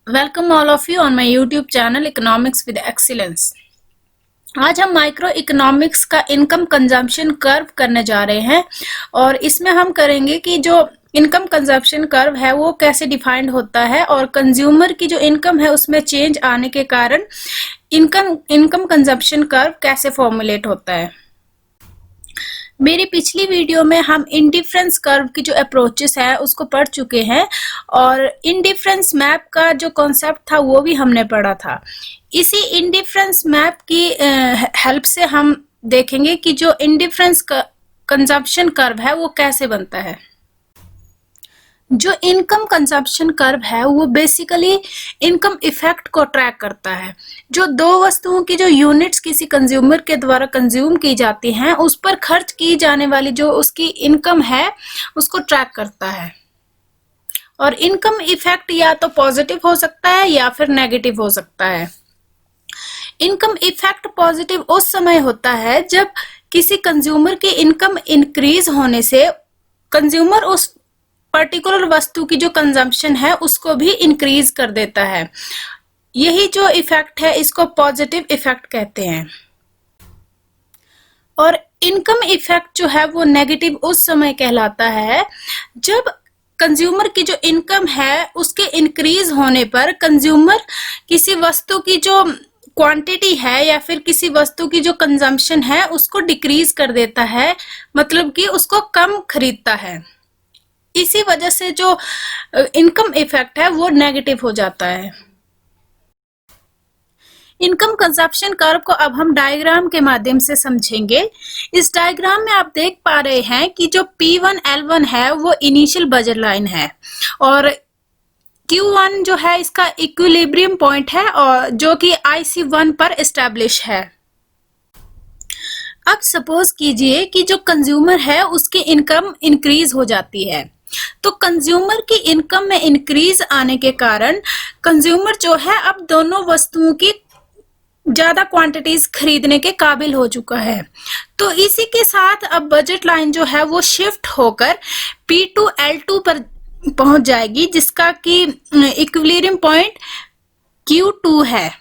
Welcome all of you on my YouTube channel economics with excellence. आज हम micro economics का income consumption curve करने जा रहे हैं और इसमें हम करेंगे कि जो इनकम कंजम्पशन कर्व है वो कैसे डिफाइंड होता है और कंज्यूमर की जो इनकम है उसमें चेंज आने के कारण इनकम कंजम्पशन कर्व कैसे फॉर्मुलेट होता है। मेरी पिछली वीडियो में हम इंडिफरेंस कर्व की जो अप्रोचेस है उसको पढ़ चुके हैं और इंडिफरेंस मैप का जो कॉन्सेप्ट था वो भी हमने पढ़ा था। इसी इंडिफरेंस मैप की हेल्प से हम देखेंगे कि जो इंडिफरेंस कंजम्पशन कर्व है वो कैसे बनता है। जो इनकम कंजम्पशन कर्व है वो बेसिकली इनकम इफेक्ट को ट्रैक करता है। जो दो वस्तुओं की जो यूनिट्स किसी कंज्यूमर के द्वारा कंज्यूम की जाती हैं उस पर खर्च की जाने वाली जो उसकी इनकम है उसको ट्रैक करता है। और इनकम इफेक्ट या तो पॉजिटिव हो सकता है या फिर नेगेटिव हो सकता है। इनकम इफेक्ट पॉजिटिव उस समय होता है जब किसी कंज्यूमर की इनकम इंक्रीज होने से कंज्यूमर उस पर्टिकुलर वस्तु की जो कंजम्पशन है उसको भी इंक्रीज कर देता है। यही जो इफेक्ट है इसको पॉजिटिव इफेक्ट कहते हैं। और इनकम इफेक्ट जो है वो नेगेटिव उस समय कहलाता है जब कंज्यूमर की जो इनकम है उसके इंक्रीज होने पर कंज्यूमर किसी वस्तु की जो क्वांटिटी है या फिर किसी वस्तु की जो कंजम्पशन है उसको डिक्रीज कर देता है, मतलब कि उसको कम खरीदता है। इसी वजह से जो इनकम इफेक्ट है वो नेगेटिव हो जाता है। इनकम कंजम्पशन कर्व को अब हम डायग्राम के माध्यम से समझेंगे। इस डायग्राम में आप देख पा रहे हैं कि जो P1 L1 है वो इनिशियल बजट लाइन है और Q1 जो है इसका इक्विलिब्रियम पॉइंट है और जो कि IC1 पर एस्टैब्लिश है। अब सपोज कीजिए कि जो कंज्यूमर है उसकी इनकम इंक्रीज हो जाती है, तो कंज्यूमर की इनकम में इंक्रीज आने के कारण कंज्यूमर जो है अब दोनों वस्तुओं की ज्यादा क्वांटिटीज खरीदने के काबिल हो चुका है। तो इसी के साथ अब बजट लाइन जो है वो शिफ्ट होकर P2 L2 पर पहुंच जाएगी जिसका कि इक्विलिब्रियम पॉइंट Q2 है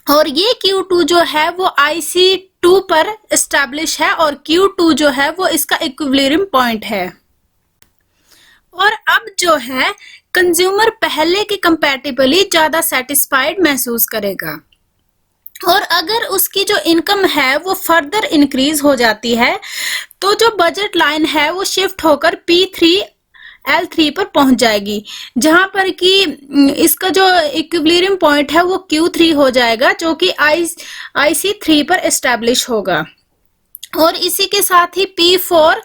और ये Q2 जो है वो IC2 पर एस्टैब्लिश है और Q2 जो है वो इसका इक्विलिब्रियम पॉइंट है। और अब जो है कंज्यूमर पहले के कंपैरेटिवली ज्यादा सेटिस्फाइड महसूस करेगा और अगर उसकी जो इनकम है वो फर्दर इंक्रीज हो जाती है तो जो बजट लाइन है वो शिफ्ट होकर P3 L3 पर पहुंच जाएगी जहां पर कि इसका जो इक्विलिब्रियम पॉइंट है वो Q3 हो जाएगा जो कि IC3 पर एस्टैब्लिश होगा। और इसी के साथ ही P4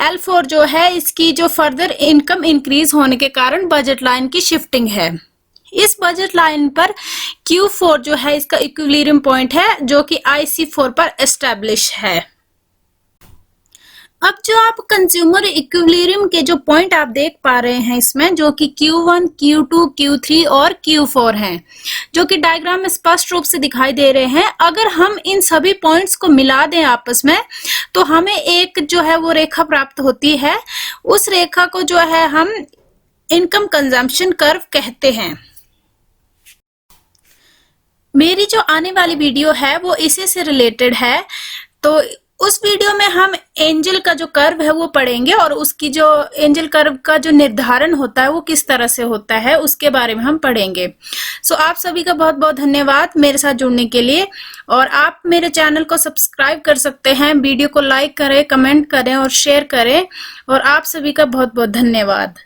L4 जो है इसकी जो फर्दर इनकम इंक्रीज होने के कारण बजट लाइन की शिफ्टिंग है। इस बजट लाइन पर Q4 जो है इसका इक्विलिब्रियम पॉइंट है जो कि IC4 पर एस्टैब्लिश है। अब जो आप कंज्यूमर इक्विलिब्रियम के जो पॉइंट आप देख पा रहे हैं इसमें जो कि Q1, Q2, Q3 और Q4 हैं जो कि डायग्राम में स्पष्ट रूप से दिखाई दे रहे हैं। अगर हम इन सभी पॉइंट्स को मिला दें आपस में तो हमें एक जो है वो रेखा प्राप्त होती है। उस रेखा को जो है हम इनकम कंजम्पशन कर्व कहते हैं। मेरी जो आने वाली वीडियो है वो इसी से रिलेटेड है, तो उस वीडियो में हम एंजल का जो कर्व है वो पढ़ेंगे और उसकी जो एंजल कर्व का जो निर्धारण होता है वो किस तरह से होता है उसके बारे में हम पढ़ेंगे। सो आप सभी का बहुत बहुत धन्यवाद मेरे साथ जुड़ने के लिए और आप मेरे चैनल को सब्सक्राइब कर सकते हैं, वीडियो को लाइक करें, कमेंट करें और शेयर करें और आप सभी का बहुत बहुत धन्यवाद।